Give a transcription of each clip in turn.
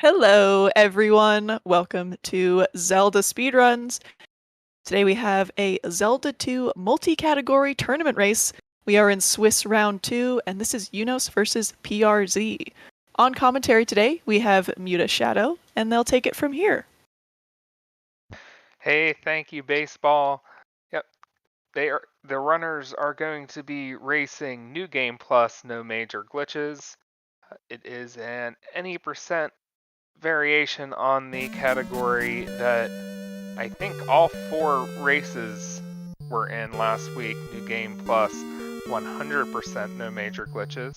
Hello, everyone. Welcome to Zelda Speedruns. Today we have a Zelda 2 multi-category tournament race. We are in Swiss Round 2, and this is eunos versus PRZ. On commentary today, we have Muta Shadow, and they'll take it from here. Hey, thank you, baseball. Yep, the runners are going to be racing New Game Plus, no major glitches. It is an any percent variation on the category that I think all 4 races were in last week. New Game Plus, 100% no major glitches.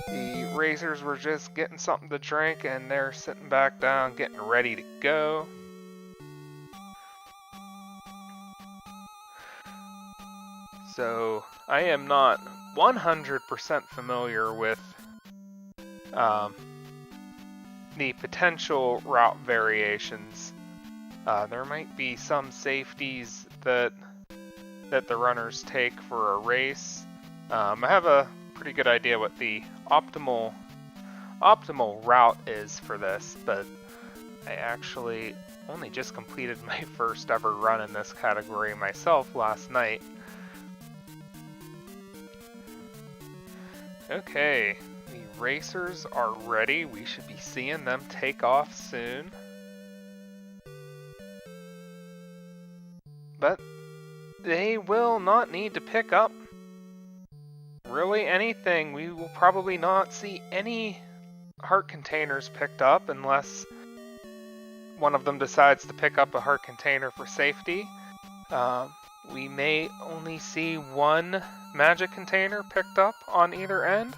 The racers were just getting something to drink and they're sitting back down, getting ready to go. So I am not 100% familiar with the potential route variations. There might be some safeties that the runners take for a race. I have a pretty good idea what the optimal route is for this, but I actually only just completed my first ever run in this category myself last night. Okay, the racers are ready. We should be seeing them take off soon. But they will not need to pick up really anything. We will probably not see any heart containers picked up unless one of them decides to pick up a heart container for safety. We may only see one magic container picked up on either end.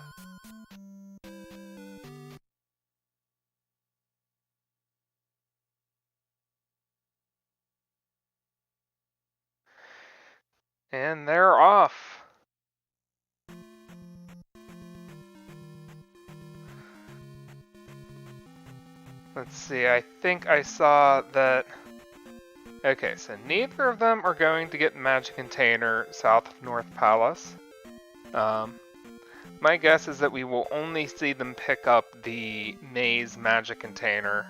And they're off. Let's see, I think I saw that. Okay, so neither of them are going to get magic container south of North Palace. My guess is that we will only see them pick up the maze magic container.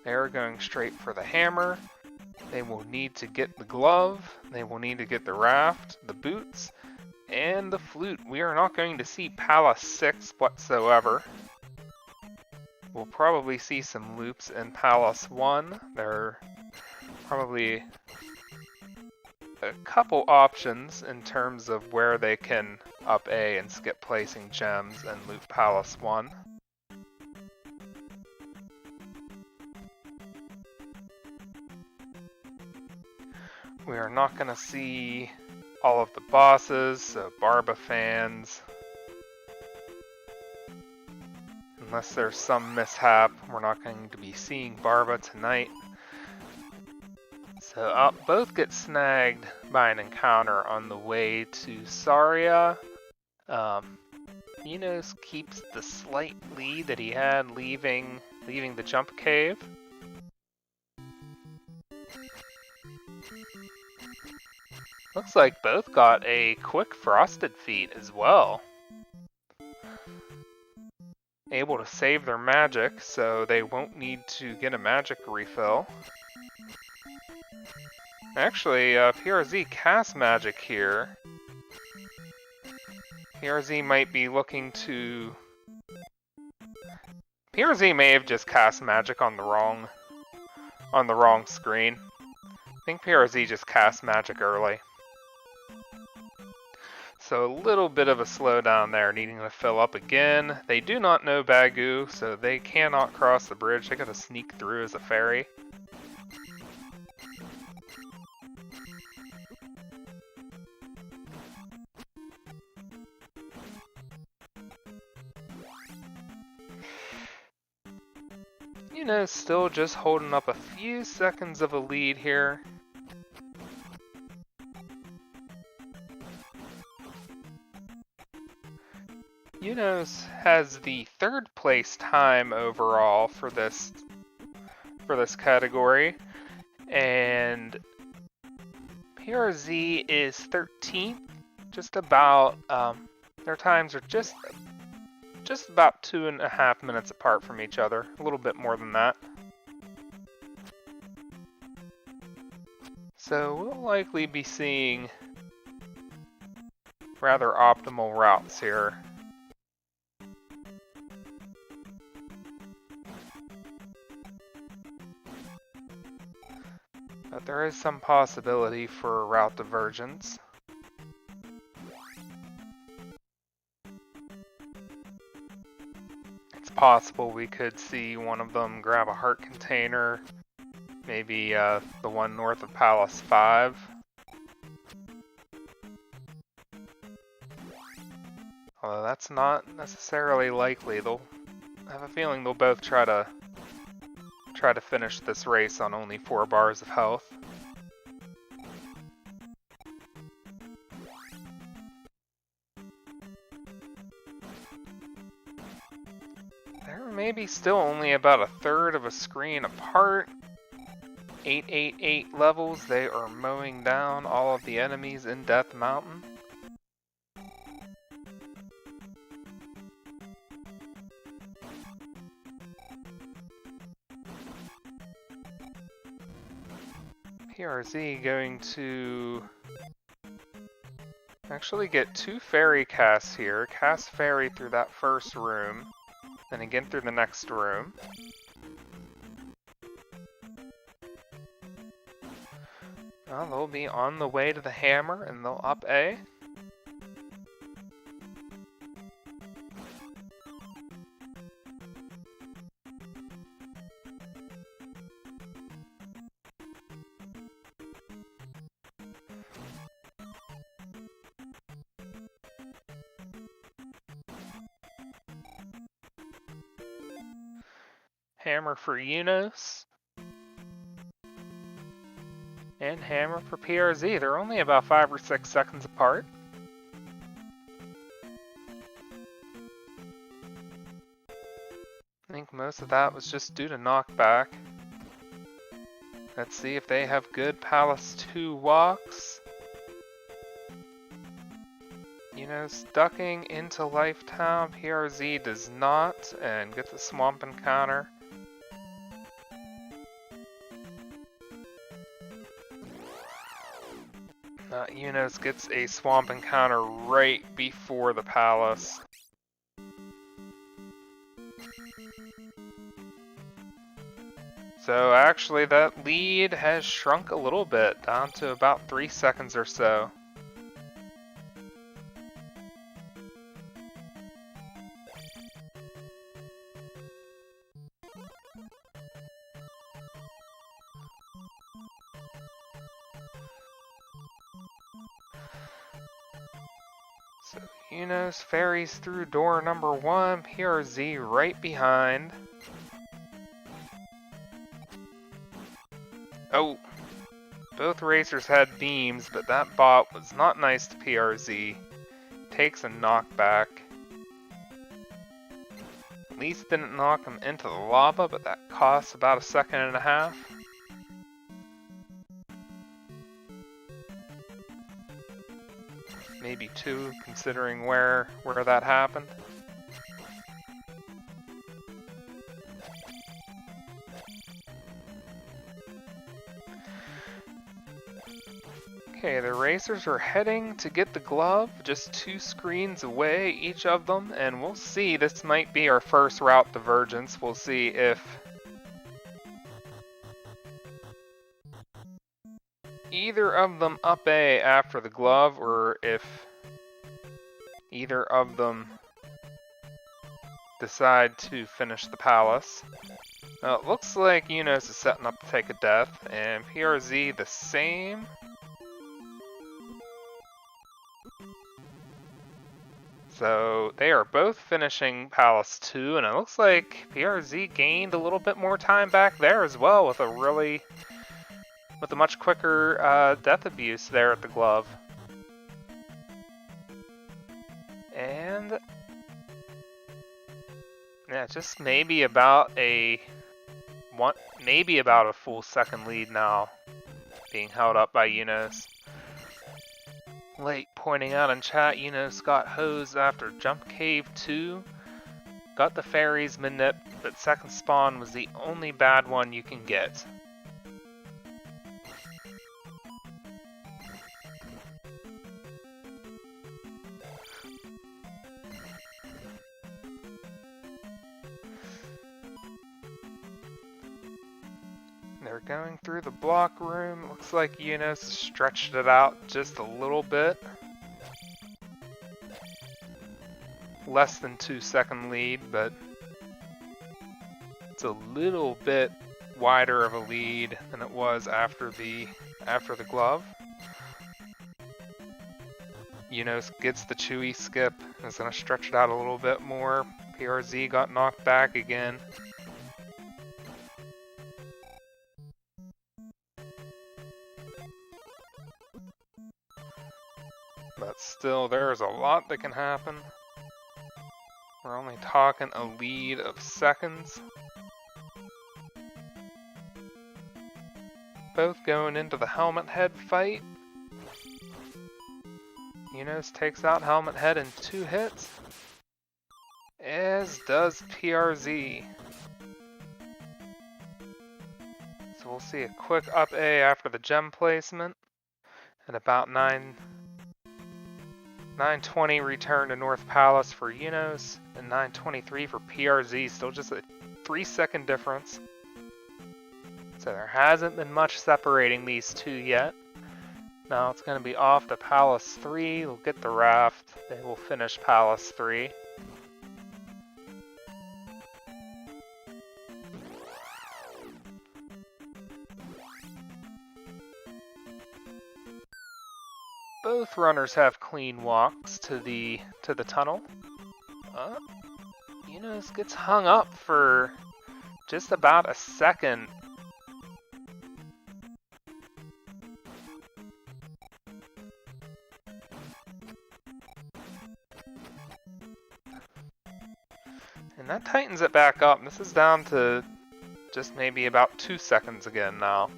They are going straight for the hammer. They will need to get the glove. They will need to get the raft, the boots, and the flute. We are not going to see Palace 6 whatsoever. We'll probably see some loops in Palace 1. There are probably a couple options in terms of where they can up A and skip placing gems and loop Palace 1. We are not going to see all of the bosses, so Barba fans. Unless there's some mishap, we're not going to be seeing Barba tonight. So both get snagged by an encounter on the way to Saria. eunos keeps the slight lead that he had leaving the jump cave. Looks like both got a quick frosted feat as well. Able to save their magic, so they won't need to get a magic refill. Actually, PRZ casts magic here. PRZ might be looking to... PRZ may have just cast magic on the wrong screen. I think PRZ just cast magic early. So a little bit of a slowdown there, needing to fill up again. They do not know Bagu, so they cannot cross the bridge. They gotta sneak through as a ferry. Still just holding up a few seconds of a lead here. eunos has the 3rd place time overall for this category, and PRZ is 13th, just about Their times are just about 2.5 minutes apart from each other, a little bit more than that. So we'll likely be seeing rather optimal routes here. But there is some possibility for route divergence. It's possible we could see one of them grab a heart container, maybe the one north of Palace 5. Although that's not necessarily likely. I have a feeling they'll both try to finish this race on only 4 bars of health. They're maybe still only about a third of a screen apart. 888 levels, they are mowing down all of the enemies in Death Mountain. PRZ going to actually get 2 fairy casts here. Cast fairy through that first room, then again through the next room. Well, they'll be on the way to the hammer and they'll up A. Hammer for eunos. And hammer for PRZ. They're only about 5 or 6 seconds apart. I think most of that was just due to knockback. Let's see if they have good Palace 2 walks. Eunos ducking into Lifetown. PRZ does not, and gets a swamp encounter. Eunos gets a swamp encounter right before the palace. So actually that lead has shrunk a little bit, down to about 3 seconds or so. So eunos ferries through door number 1, PRZ right behind. Oh, both racers had beams, but that bot was not nice to PRZ. Takes a knockback. At least didn't knock him into the lava, but that costs about 1.5 seconds. Maybe 2, considering where that happened. Okay, the racers are heading to get the glove, just 2 screens away, each of them, and we'll see. This might be our first route divergence. We'll see if either of them up A after the glove, or if either of them decide to finish the palace. It looks like eunos is setting up to take a death, and PRZ the same. So they are both finishing Palace 2, and it looks like PRZ gained a little bit more time back there as well with a much quicker death abuse there at the glove. And yeah, just maybe about a full second lead now being held up by eunos. Late pointing out in chat, eunos got hosed after Jump Cave 2. Got the fairies manip, but second spawn was the only bad one you can get. They're going through the block room. Looks like eunos stretched it out just a little bit. Less than 2-second lead, but it's a little bit wider of a lead than it was after the glove. eunos gets the chewy skip, is gonna stretch it out a little bit more. PRZ got knocked back again. But still, there's a lot that can happen. We're only talking a lead of seconds. Both going into the Helmet Head fight. eunos takes out Helmet Head in 2 hits, as does PRZ. So we'll see a quick up A after the gem placement, and about 9:20 return to North Palace for eunos, and 9:23 for PRZ, still just a 3-second difference. So there hasn't been much separating these two yet. Now it's going to be off to Palace 3, we'll get the raft, they will finish Palace 3. Both runners have clean walks to the tunnel. eunos gets hung up for just about a second. And that tightens it back up. This is down to just maybe about 2 seconds again now.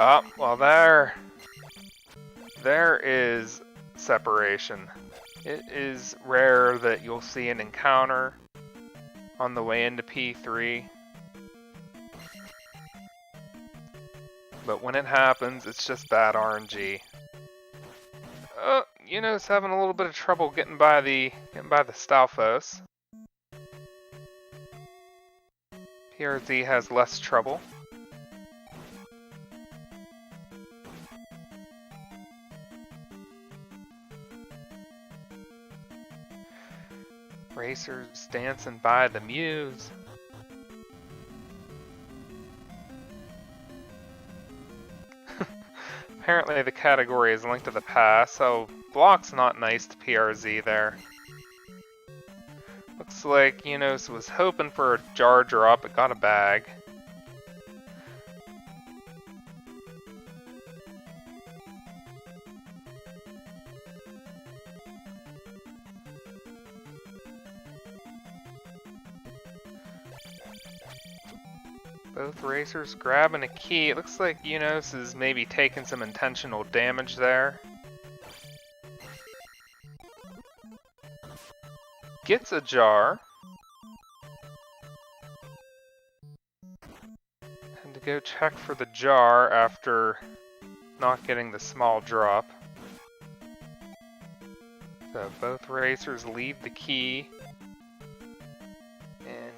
Oh, well there is separation. It is rare that you'll see an encounter on the way into P3. But when it happens, it's just bad RNG. eunos having a little bit of trouble getting by the Stalfos. PRZ has less trouble. Racers dancing by the muse. Apparently the category is linked to the pass, so block's not nice to PRZ there. Looks like eunos was hoping for a jar drop, but got a bag. Both racers grabbing a key. It looks like eunos is maybe taking some intentional damage there. Gets a jar. Had to go check for the jar after not getting the small drop. So both racers leave the key.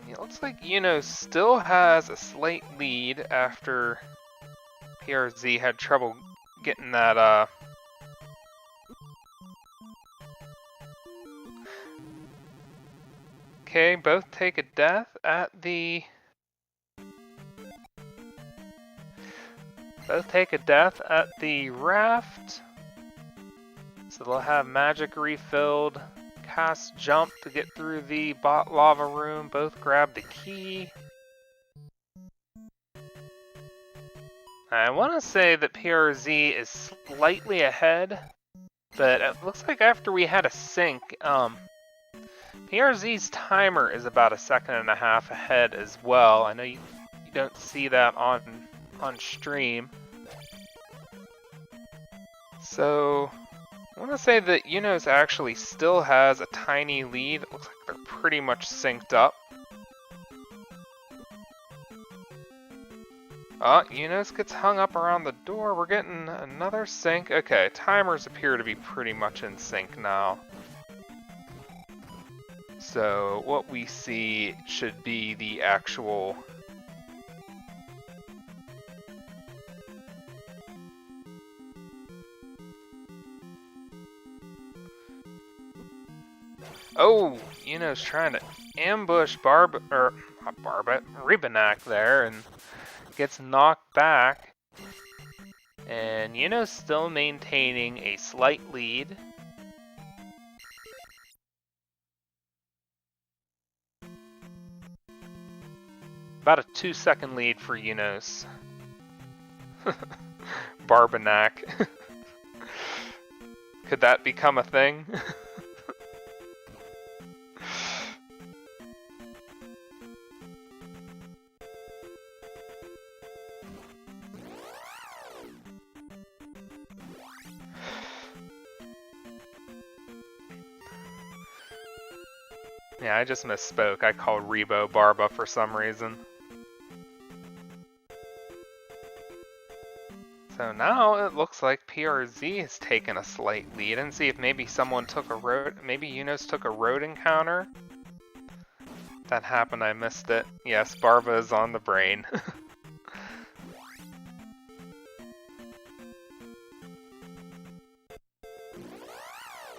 It looks like eunos still has a slight lead after PRZ had trouble getting that Okay, both take a death at the raft. So they'll have magic refilled. Cast jump to get through the bot lava room. Both grab the key. I want to say that PRZ is slightly ahead, but it looks like after we had a sync, PRZ's timer is about 1.5 seconds ahead as well. I know you don't see that on stream. So, I want to say that eunos actually still has a tiny lead. It looks like they're pretty much synced up. Oh, eunos gets hung up around the door. We're getting another sync. Okay, timers appear to be pretty much in sync now. So what we see should be the actual... Oh, eunos trying to ambush Ribanak there and gets knocked back. And eunos still maintaining a slight lead. About a 2-second lead for eunos. Barbanak. Could that become a thing? Yeah, I just misspoke. I called Rebo Barba for some reason. So now it looks like PRZ has taken a slight lead, and see if maybe someone took a road. Maybe eunos took a road encounter. That happened. I missed it. Yes, Barba is on the brain.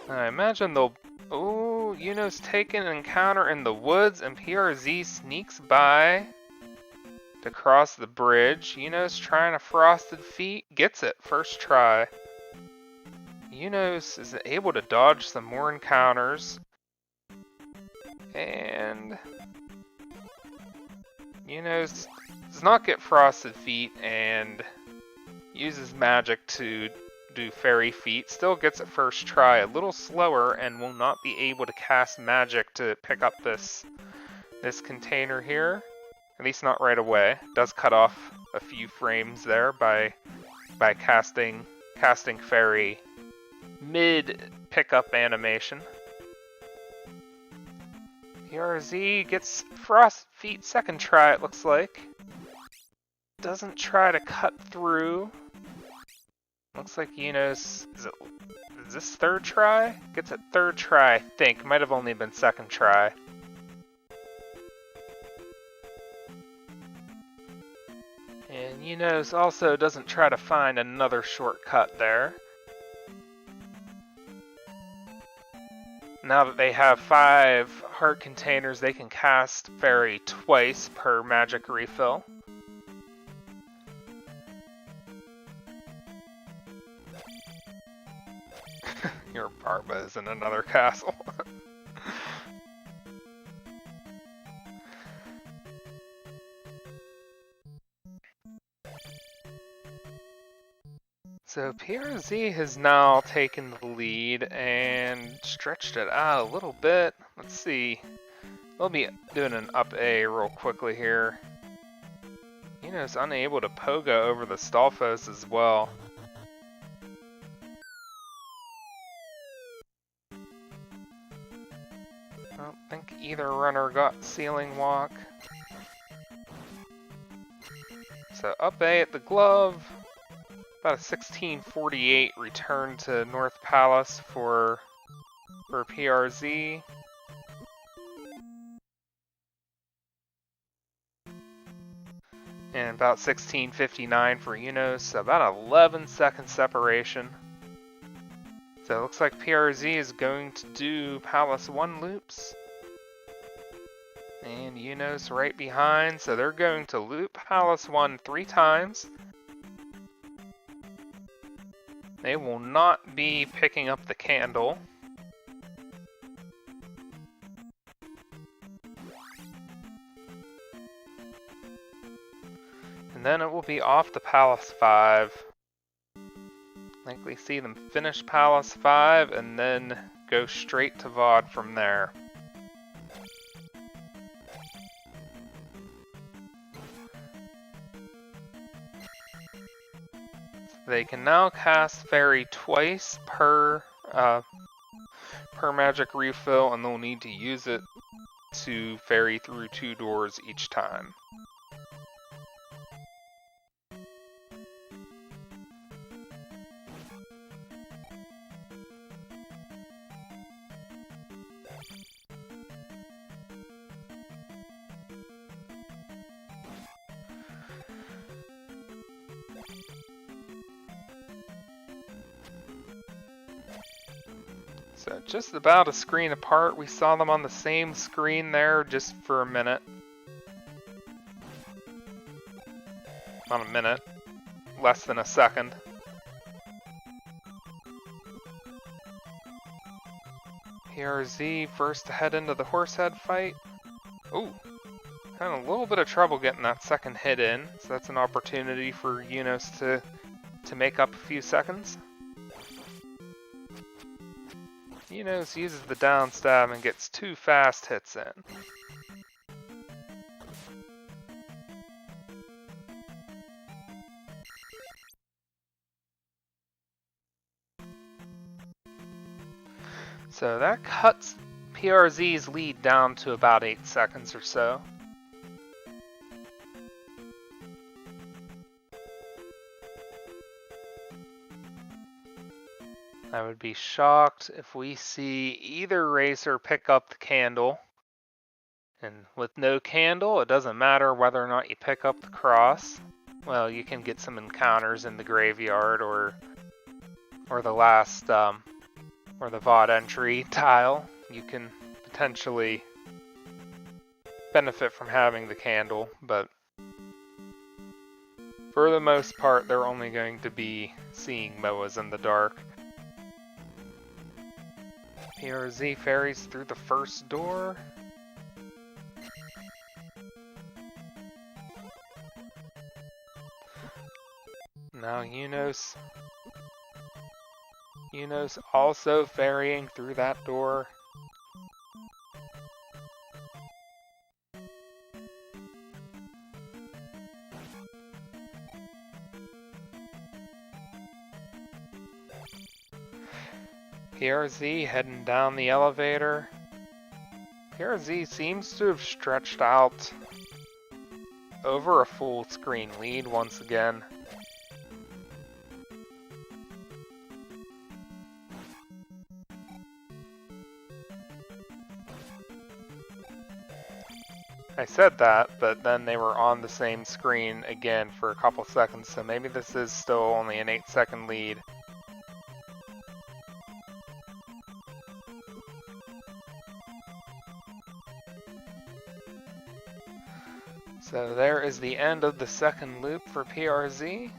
I imagine they'll. Oh, eunos taking an encounter in the woods, and PRZ sneaks by to cross the bridge. eunos trying a frosted feet, gets it first try. eunos is able to dodge some more encounters, and eunos does not get frosted feet and uses magic to do fairy feet. Still gets it first try, a little slower, and will not be able to cast magic to pick up this container here. At least not right away. Does cut off a few frames there by casting fairy mid pickup animation. PRZ gets frost feet second try, it looks like. Doesn't try to cut through. Looks like eunos, is this third try? Gets it third try, I think. Might have only been second try. And eunos also doesn't try to find another shortcut there. Now that they have 5 heart containers, they can cast fairy twice per magic refill. Your Barba is in another castle. So PRZ has now taken the lead and stretched it out a little bit. Let's see. We'll be doing an up A real quickly here. It's unable to pogo over the Stalfos as well. I don't think either runner got Ceiling Walk. So up A at the glove. About a 1648 return to North Palace for PRZ. And about 1659 for eunos, so about 11-second separation. So it looks like PRZ is going to do Palace 1 loops. And eunos right behind, so they're going to loop Palace 1 3 times. They will not be picking up the candle. And then it will be off to Palace 5. Likely see them finish Palace 5 and then go straight to VOD from there. They can now cast Fairy twice per magic refill, and they'll need to use it to ferry through 2 doors each time. So just about a screen apart, we saw them on the same screen there just for a minute. Not a minute, less than a second. PRZ first to head into the horsehead fight. Ooh, had a little bit of trouble getting that second hit in, so that's an opportunity for eunos to make up a few seconds. eunos uses the down stab and gets 2 fast hits in. So that cuts PRZ's lead down to about 8 seconds or so. I would be shocked if we see either racer pick up the candle. And with no candle, it doesn't matter whether or not you pick up the cross. Well, you can get some encounters in the graveyard or the last or the VOD entry tile. You can potentially benefit from having the candle, but for the most part, they're only going to be seeing MOAs in the dark. PRZ ferries through the first door. Now eunos also ferrying through that door. PRZ heading down the elevator. PRZ seems to have stretched out over a full screen lead once again. I said that, but then they were on the same screen again for a couple seconds, so maybe this is still only an 8-second lead. So there is the end of the second loop for PRZ.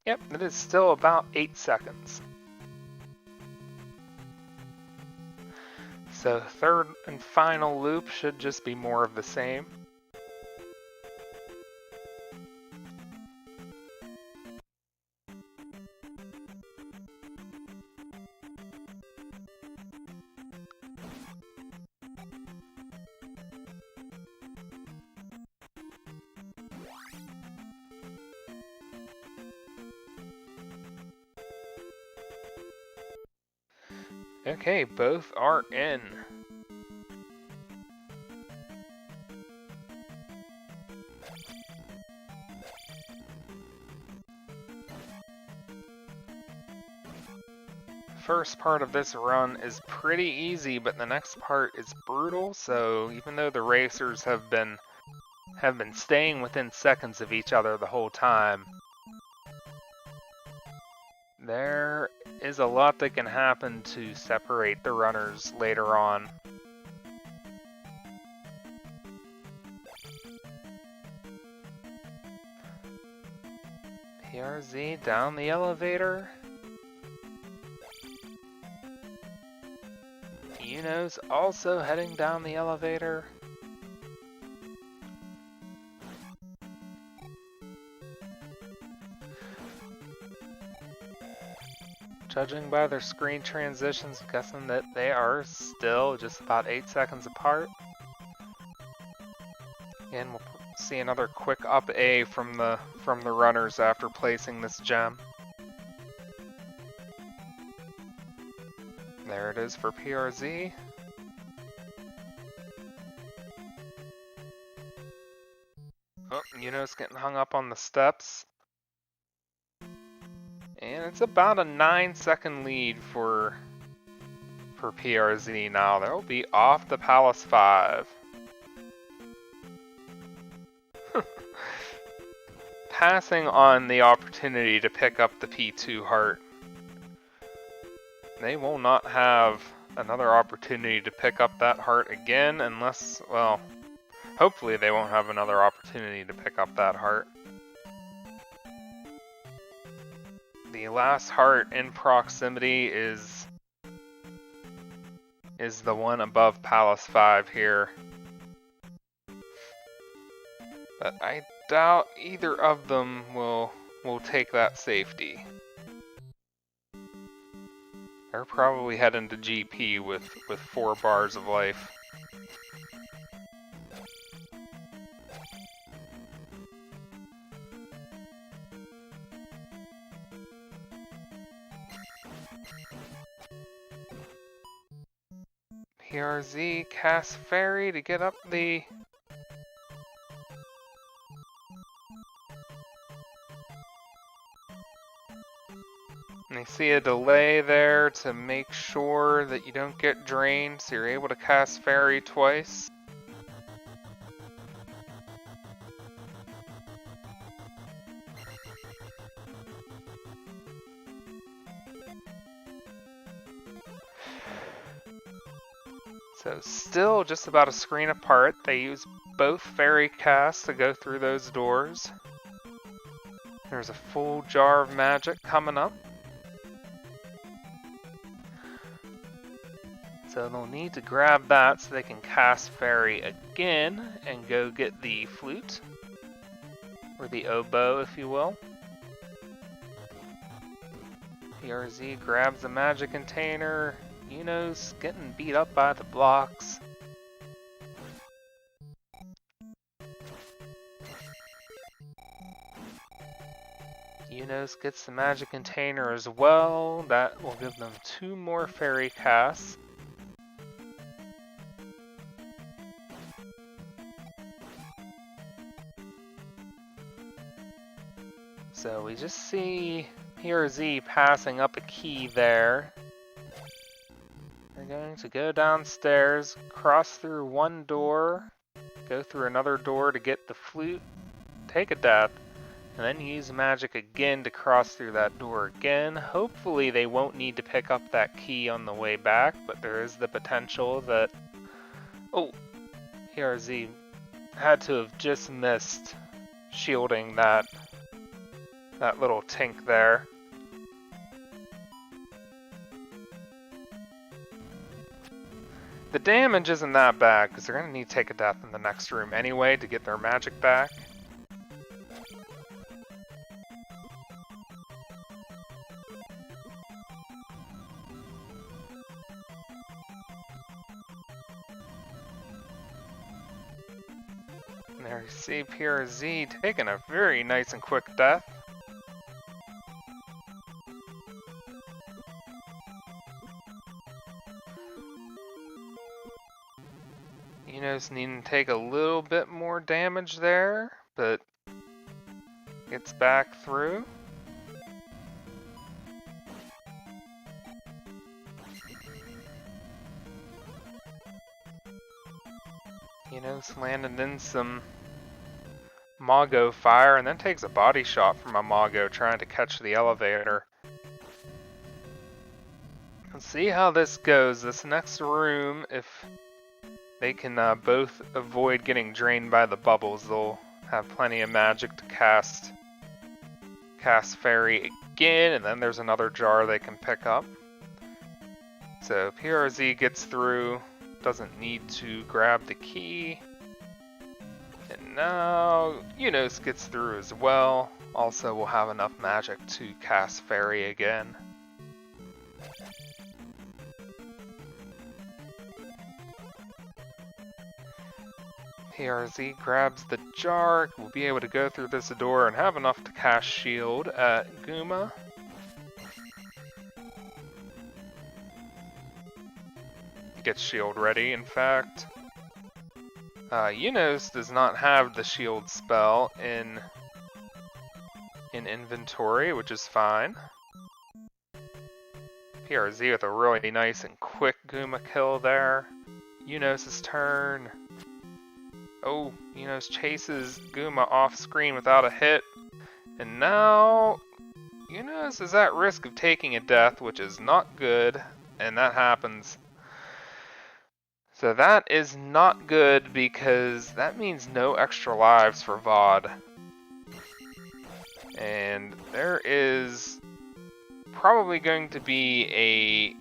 Yep, it is still about 8 seconds. So third and final loop should just be more of the same. Okay, both are in. First part of this run is pretty easy, but the next part is brutal, so even though the racers have been staying within seconds of each other the whole time, there is a lot that can happen to separate the runners later on. PRZ down the elevator. eunos also heading down the elevator. Judging by their screen transitions, I'm guessing that they are still just about 8 seconds apart. Again, we'll see another quick up A from the runners after placing this gem. There it is for PRZ. Oh, eunos getting hung up on the steps. And it's about a 9-second lead for PRZ now. They'll be off the Palace 5. Passing on the opportunity to pick up the P2 heart. They will not have another opportunity to pick up that heart again unless, well, hopefully they won't have another opportunity to pick up that heart. The last heart in proximity is the one above Palace 5 here. But I doubt either of them will take that safety. They're probably heading to GP with 4 bars of life. PRZ casts Fairy to get up the... And you see a delay there to make sure that you don't get drained, so you're able to cast Fairy twice. So still just about a screen apart. They use both Fairy casts to go through those doors. There's a full jar of magic coming up. So they'll need to grab that so they can cast Fairy again and go get the flute. Or the oboe, if you will. PRZ grabs the magic container. eunos getting beat up by the blocks. eunos gets the magic container as well. That will give them 2 more Fairy casts. So we just see PRZ passing up a key there. They're going to go downstairs, cross through one door, go through another door to get the flute, take a death, and then use magic again to cross through that door again. Hopefully they won't need to pick up that key on the way back, but there is the potential that... Oh, PRZ had to have just missed shielding that little tink there. The damage isn't that bad because they're going to need to take a death in the next room anyway to get their magic back. And there you see PRZ taking a very nice and quick death. eunos needing to take a little bit more damage there, but gets back through. eunos landed in some Mago fire and then takes a body shot from a Mago trying to catch the elevator. Let's see how this goes. This next room, if they can both avoid getting drained by the bubbles, they'll have plenty of magic to cast Fairy again, and then there's another jar they can pick up. So PRZ gets through, doesn't need to grab the key. And now eunos gets through as well. Also will have enough magic to cast Fairy again. PRZ grabs the jar. We'll be able to go through this door and have enough to cast shield at Guma. Gets shield ready, in fact. Eunos does not have the shield spell in inventory, which is fine. PRZ with a really nice and quick Guma kill there. Eunos' turn. Oh, Eunos chases Guma off screen without a hit. And now Eunos is at risk of taking a death, which is not good, and that happens. So that is not good because that means no extra lives for VOD. And there is probably going to be a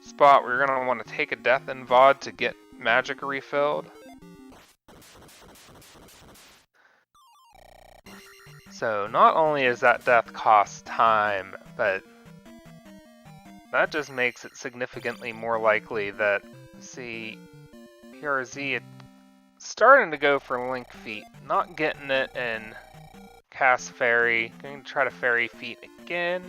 spot where you're going to want to take a death in VOD to get magic refilled. So not only is that death cost time, but that just makes it significantly more likely that, see, PRZ starting to go for Link Feet, not getting it, and cast Fairy, going to try to Fairy Feet again.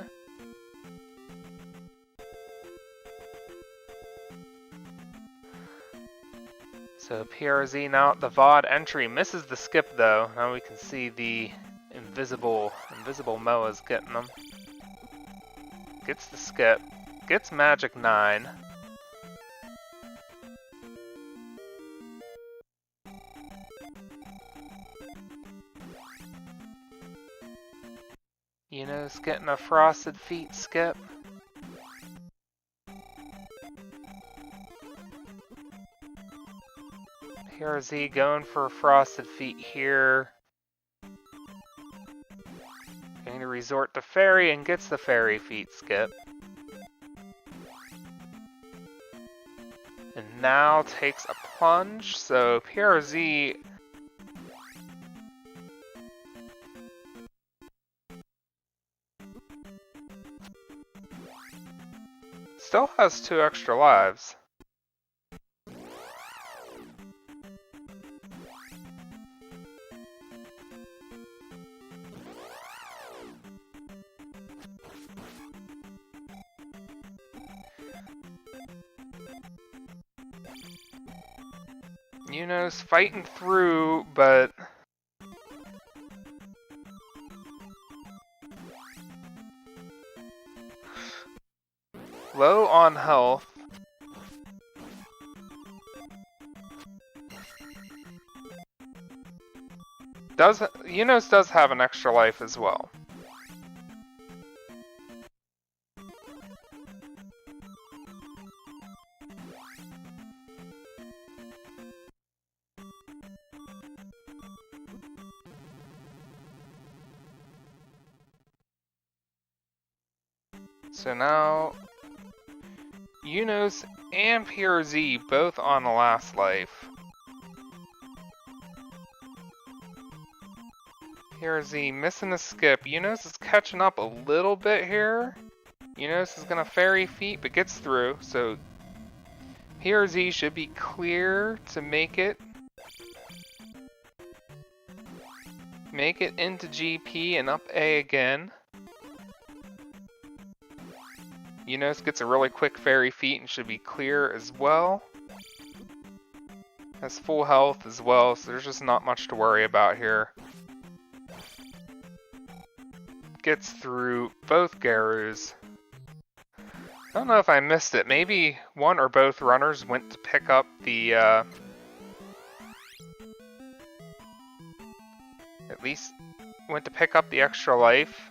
So PRZ now at the VOD entry, misses the skip though. Now we can see the invisible Moas getting them. Gets the skip, gets Magic 9. Eunos getting a Frosted Feet skip. PRZ going for Frosted Feet here. Going to resort to Fairy and gets the Fairy Feet skip. And now takes a plunge, so PRZ still has 2 extra lives. Eunos fighting through, but low on health. Eunos does have an extra life as well. So now, Eunos and PRZ both on the last life. PRZ missing the skip. Eunos is catching up a little bit here. Eunos is going to Fairy Feet, but gets through. So PRZ should be clear to make it into GP and up A again. Eunos gets a really quick Fairy Feet and should be clear as well. Has full health as well, so there's just not much to worry about here. Gets through both Garus. I don't know if I missed it. Maybe one or both runners went to pick up the, at least went to pick up the extra life.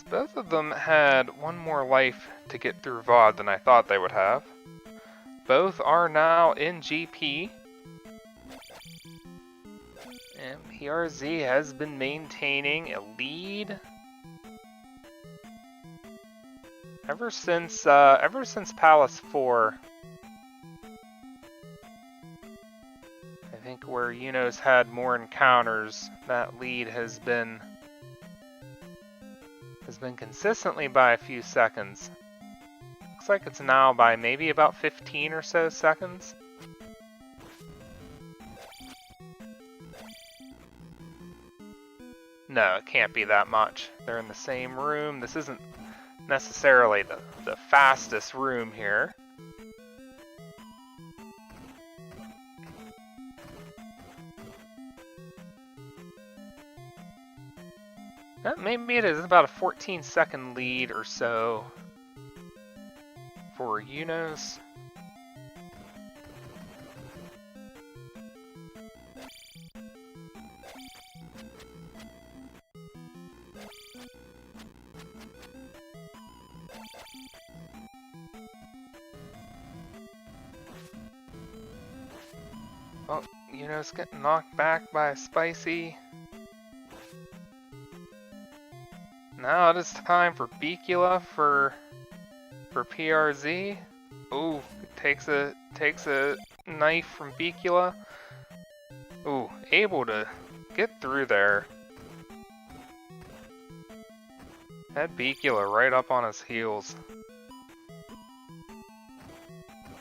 Both of them had one more life to get through VOD than I thought they would have. Both are now in GP. And PRZ has been maintaining a lead ever since Palace 4. think where Eunos had more encounters, that lead has been consistently by a few seconds. Looks like it's now by maybe about 15 or so seconds. No, it can't be that much. They're in the same room. This isn't necessarily the fastest room here. Maybe it is about a 14-second lead or so for Eunos. Oh, Eunos getting knocked back by a spicy. Now it is time for Beakula for PRZ. Ooh, takes a knife from Beakula. Ooh, able to get through there. Had Beakula right up on his heels.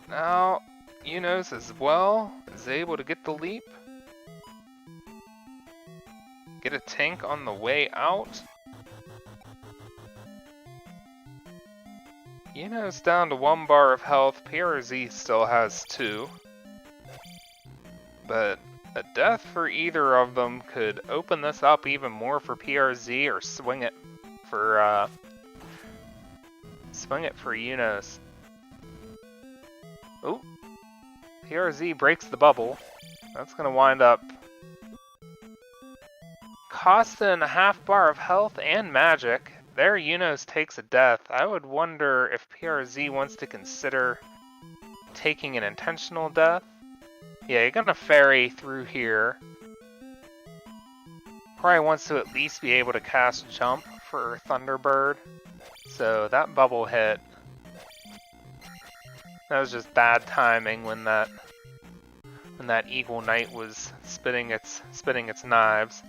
Now Eunos as well is able to get the leap. Get a tank on the way out. Eunos down to 1 bar of health. PRZ still has 2. But a death for either of them could open this up even more for PRZ or swing it for Eunos. Oh, PRZ breaks the bubble. That's gonna wind up costing a half bar of health and magic. There, Eunos takes a death. I would wonder if PRZ wants to consider taking an intentional death. Yeah, you're gonna ferry through here. Probably wants to at least be able to cast Jump for Thunderbird. So that bubble hit. That was just bad timing when that Eagle Knight was spitting its knives.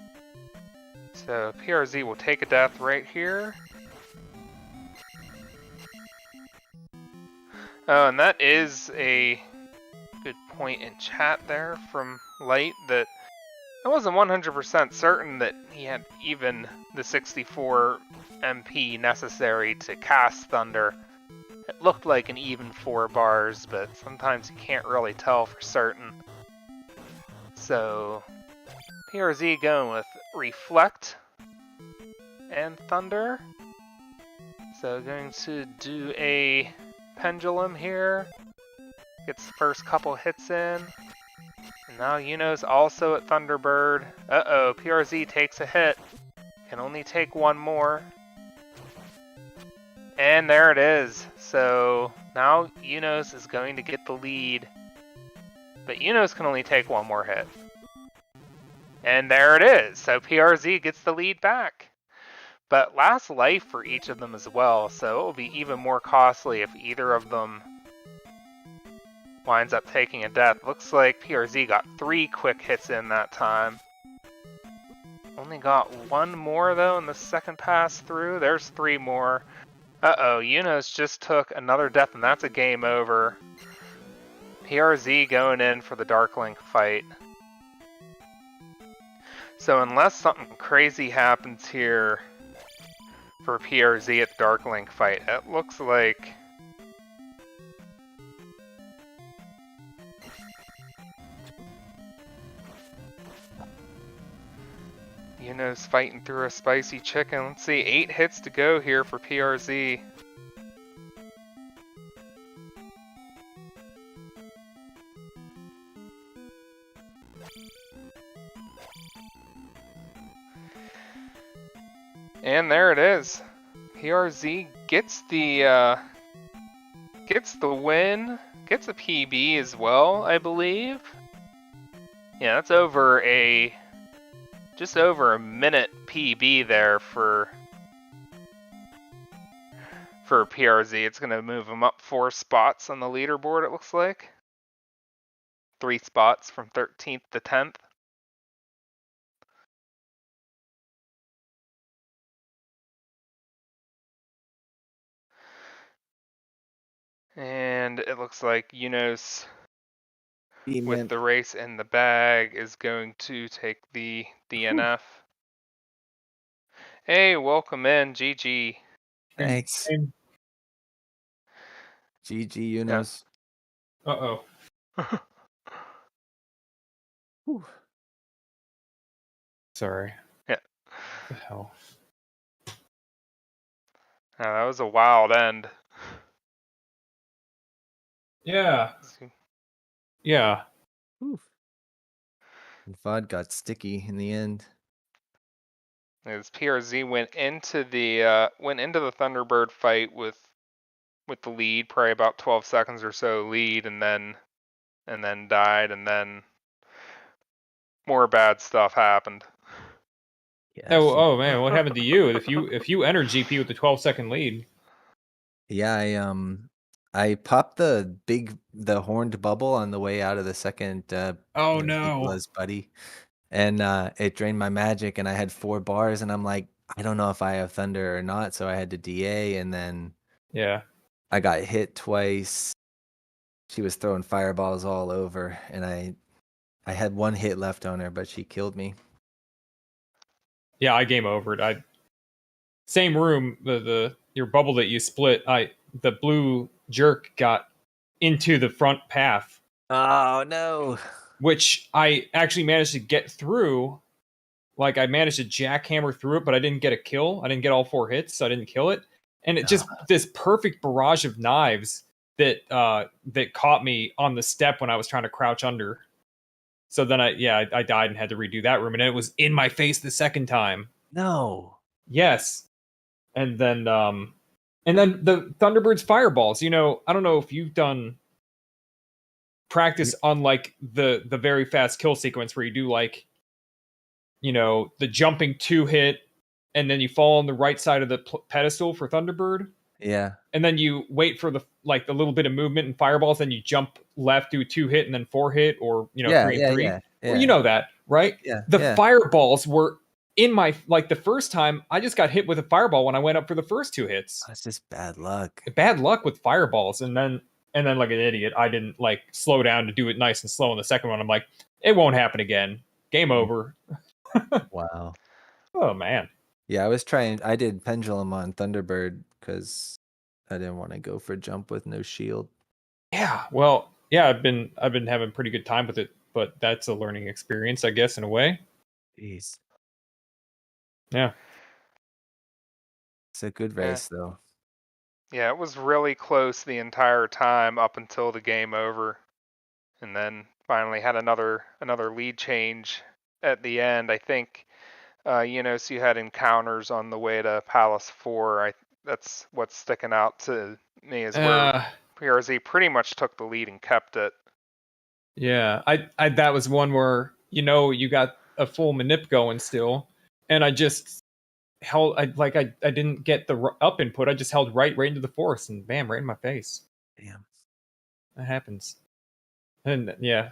So PRZ will take a death right here. Oh, and that is a good point in chat there from Light that I wasn't 100% certain that he had even the 64 MP necessary to cast Thunder. It looked like an even 4 bars, but sometimes you can't really tell for certain. So PRZ going with Reflect and Thunder. So going to do a Pendulum here. Gets the first couple hits in. And now Eunos also at Thunderbird. Uh-oh, PRZ takes a hit. Can only take 1 more. And there it is. So now Eunos is going to get the lead. But Eunos can only take 1 more hit. And there it is. So PRZ gets the lead back. But last life for each of them as well, so it will be even more costly if either of them winds up taking a death. Looks like PRZ got 3 quick hits in that time. Only got 1 more though in the second pass through. There's 3 more. Uh-oh, Eunos just took another death and that's a game over. PRZ going in for the Darklink fight. So unless something crazy happens here for PRZ at the Darklink fight, it looks like Eunos fighting through a spicy chicken. Let's see, 8 hits to go here for PRZ. And there it is. PRZ gets the win, gets a PB as well, I believe. Yeah, that's just over a minute PB there for PRZ. It's gonna move him up 4 spots on the leaderboard, it looks like. 3 spots from 13th to 10th. And it looks like eunos with the race in the bag is going to take the DNF. Hey, welcome in, GG. Thanks. GG, eunos. Uh-oh. Sorry. Yeah. What the hell? That was a wild end. Yeah. Yeah. And VOD got sticky in the end. As PRZ went into the Thunderbird fight with the lead, probably about 12 seconds or so lead, and then died, and then more bad stuff happened. Yeah. Oh man, what happened to you? If you entered GP with the 12-second lead? Yeah, I popped the horned bubble on the way out of the second Oh no. Buzz buddy. And it drained my magic and I had 4 bars and I'm like, I don't know if I have thunder or not, so I had to DA and then Yeah. I got hit twice. She was throwing fireballs all over and I had 1 hit left on her, but she killed me. Yeah, I game overed. Same room, your bubble that you split, the blue jerk got into the front path. Oh no. Which I actually managed to get through. Like I managed to jackhammer through it, but I didn't get a kill. I didn't get all 4 hits, so I didn't kill it. And it just this perfect barrage of knives that caught me on the step when I was trying to crouch under. So then I died and had to redo that room, and it was in my face the second time. No. Yes. And then the Thunderbird's fireballs. I don't know if you've done practice on like the very fast kill sequence where you do like the jumping 2-hit and then you fall on the right side of the pedestal for Thunderbird. Yeah. And then you wait for the little bit of movement and fireballs, then you jump left, do 2-hit and then 4-hit or 3 and 3. Yeah. Well, you know that, right? Yeah. The fireballs were in my the first time I just got hit with a fireball when I went up for the first 2 hits. That's just bad luck. Bad luck with fireballs, and then like an idiot, I didn't slow down to do it nice and slow in the second one. I'm like, it won't happen again. Game over. Wow. Oh man. Yeah, I did pendulum on Thunderbird because I didn't want to go for jump with no shield. Yeah, well, yeah, I've been having pretty good time with it, but that's a learning experience, I guess, in a way. Jeez. Yeah. It's a good race though. Yeah, it was really close the entire time up until the game over. And then finally had another lead change at the end. I think so you had encounters on the way to Palace 4. That's what's sticking out to me is where PRZ pretty much took the lead and kept it. Yeah, I that was one where you got a full manip going still, and I just held I didn't get the up input. I just held right into the force and bam, right in my face. Damn. That happens. And yeah,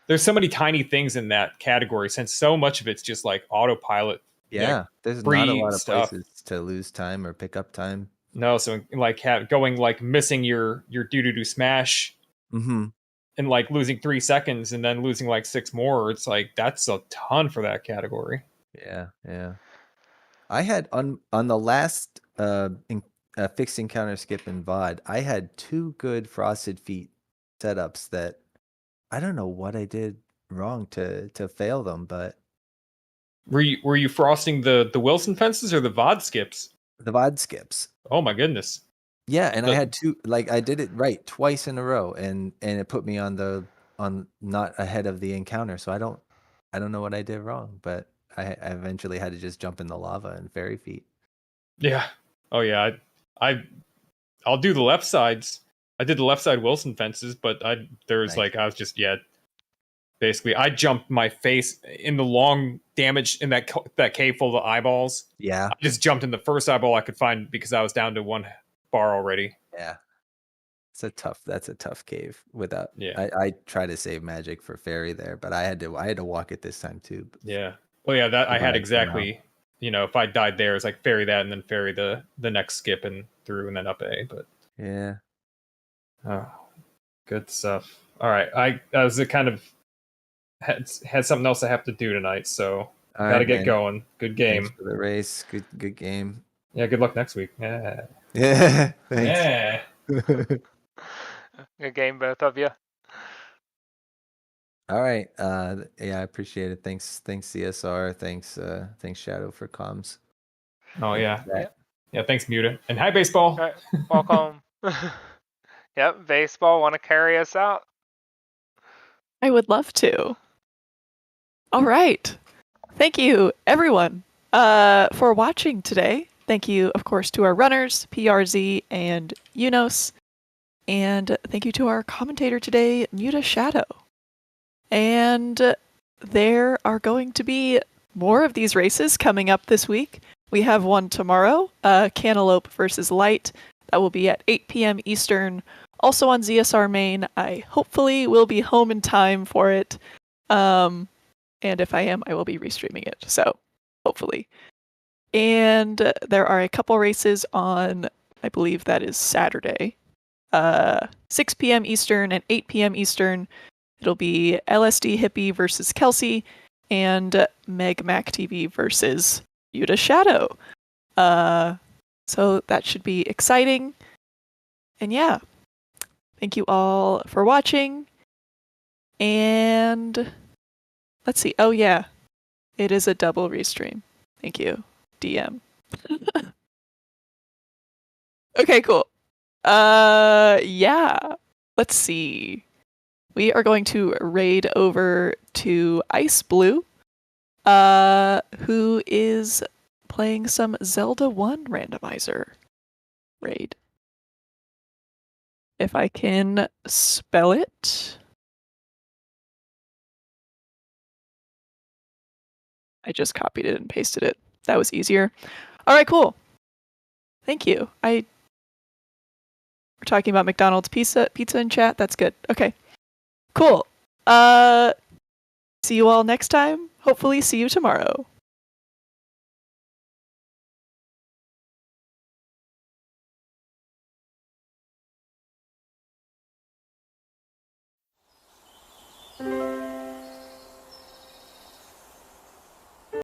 there's so many tiny things in that category since so much of it's just like autopilot. Yeah, there's not a lot of places to lose time or pick up time. No, so like going missing your doo-doo-doo smash and like losing 3 seconds and then losing like 6 more. It's like that's a ton for that category. Yeah. I had on the last fixed encounter skip in VOD, I had 2 good Frosted Feet setups that I don't know what I did wrong to fail them, but were you frosting the Wilson fences or the VOD skips? The VOD skips. Oh my goodness. Yeah, and I had 2 I did it right twice in a row and it put me on not ahead of the encounter, so I don't know what I did wrong, but I eventually had to just jump in the lava and fairy feet. Yeah. Oh yeah. I'll do the left sides. I did the left side Wilson fences, but I was just basically I jumped my face in the long damage in that cave full of eyeballs. Yeah. I just jumped in the first eyeball I could find because I was down to 1 bar already. Yeah. That's a tough cave. Without Yeah. I try to save magic for fairy there, but I had to walk it this time too. Yeah. Well, yeah, that I had Survived exactly. If I died there, it's like ferry that and then ferry the next skip and through and then up A. But Yeah. oh, good stuff. All right, I was kind of had something else I have to do tonight, so All gotta right, get man. going. Good game. Thanks for the race. Good game. Yeah, good luck next week. Yeah. Yeah. Thanks. Yeah. Good game, both of you. All right. Yeah, I appreciate it. Thanks, CSR. Thanks Shadow for comms. Oh yeah. Yep. Yeah. Thanks, Muta. And hi, baseball. All right, welcome. Yep, baseball want to carry us out? I would love to. All right. Thank you, everyone, for watching today. Thank you, of course, to our runners, PRZ and eunos. And thank you to our commentator today, Muta Shadow. And there are going to be more of these races coming up this week. We have one tomorrow, Cantaloupe versus Light. That will be at 8 p.m. Eastern, also on ZSR Main. I hopefully will be home in time for it. And if I am, I will be restreaming it. So, hopefully. And there are a couple races on, I believe that is Saturday, 6 p.m. Eastern and 8 p.m. Eastern. It'll be LSD Hippie versus Kelsey and Meg Mac TV versus Yuta Shadow. So that should be exciting. And yeah, thank you all for watching. And let's see. Oh yeah, it is a double restream. Thank you, DM. Okay, cool. Yeah. Let's see. We are going to raid over to Ice Blue, who is playing some Zelda 1 randomizer raid. If I can spell it. I just copied it and pasted it. That was easier. All right, cool. Thank you. We're talking about McDonald's pizza in chat. That's good. Okay. Cool. See you all next time. Hopefully see you tomorrow.